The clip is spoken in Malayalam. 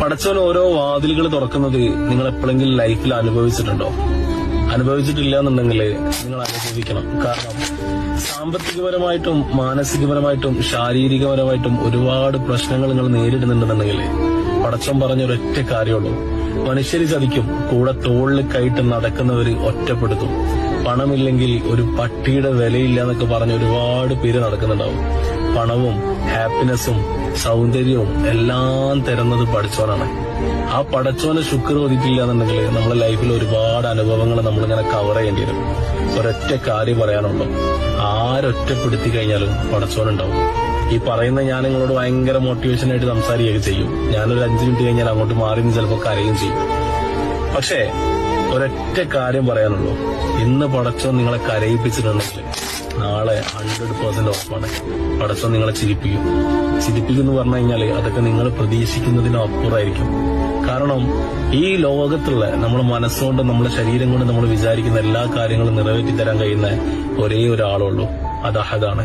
പടച്ചവൻ ഓരോ വാതിലുകൾ തുറക്കുന്നത് നിങ്ങൾ എപ്പോഴെങ്കിലും ലൈഫിൽ അനുഭവിച്ചിട്ടുണ്ടോ? അനുഭവിച്ചിട്ടില്ല എന്നുണ്ടെങ്കിൽ നിങ്ങൾ അനുഭവിക്കണം. കാരണം സാമ്പത്തികപരമായിട്ടും മാനസികപരമായിട്ടും ശാരീരികപരമായിട്ടും ഒരുപാട് പ്രശ്നങ്ങൾ നിങ്ങൾ നേരിടുന്നുണ്ടെന്നുണ്ടെങ്കിൽ പടച്ചവൻ പറഞ്ഞൊരൊറ്റ കാര്യമുള്ളൂ: മനുഷ്യര് ചതിക്കും, കൂടെ തോളിൽ കൈയിട്ട് നടക്കുന്നവര് ഒറ്റപ്പെടുത്തും. പണമില്ലെങ്കിൽ ഒരു പട്ടിയുടെ വിലയില്ല എന്നൊക്കെ പറഞ്ഞ് ഒരുപാട് പേര് നടക്കുന്നുണ്ടാവും. പണവും ഹാപ്പിനെസ്സും സൗന്ദര്യവും എല്ലാം തരുന്നത് പടച്ചോനാണ്. ആ പടച്ചോനെ ശുക്ർ ഓതിയിട്ടില്ല എന്നുണ്ടെങ്കിൽ നമ്മുടെ ലൈഫിൽ ഒരുപാട് അനുഭവങ്ങൾ നമ്മളിങ്ങനെ കവർ ചെയ്യേണ്ടി വരും. ഒരൊറ്റ കാര്യം പറയാനുള്ളൂ: ആരൊറ്റപ്പെടുത്തി കഴിഞ്ഞാലും പടച്ചോനുണ്ടാവും. ഈ പറയുന്ന ഞാൻ നിങ്ങളോട് ഭയങ്കര മോട്ടിവേഷനായിട്ട് സംസാരിക്കുകയൊക്കെ ചെയ്യും. ഞാനൊരു 5 മിനിറ്റ് കഴിഞ്ഞാൽ അങ്ങോട്ട് മാറി നിന്ന് ചിലപ്പോൾ കരയും ചെയ്യും. പക്ഷേ ഒരൊറ്റ കാര്യം പറയാനുള്ളൂ: ഇന്ന് പടച്ചോൻ നിങ്ങളെ കരയിപ്പിച്ചിട്ടുണ്ടെങ്കിൽ നാളെ 100% ഉറപ്പാണ് പടച്ചോൻ നിങ്ങളെ ചിരിപ്പിക്കും. ചിരിപ്പിക്കുന്നു പറഞ്ഞു കഴിഞ്ഞാല് അതൊക്കെ നിങ്ങൾ പ്രതീക്ഷിക്കുന്നതിനും അപ്പുറമായിരിക്കും. കാരണം ഈ ലോകത്തുള്ള നമ്മുടെ മനസ്സുകൊണ്ട്, നമ്മുടെ ശരീരം കൊണ്ട് നമ്മൾ വിചാരിക്കുന്ന എല്ലാ കാര്യങ്ങളും നിറവേറ്റി തരാൻ കഴിയുന്ന ഒരേ ഒരാളുള്ളൂ. അത് അഹദാണ്.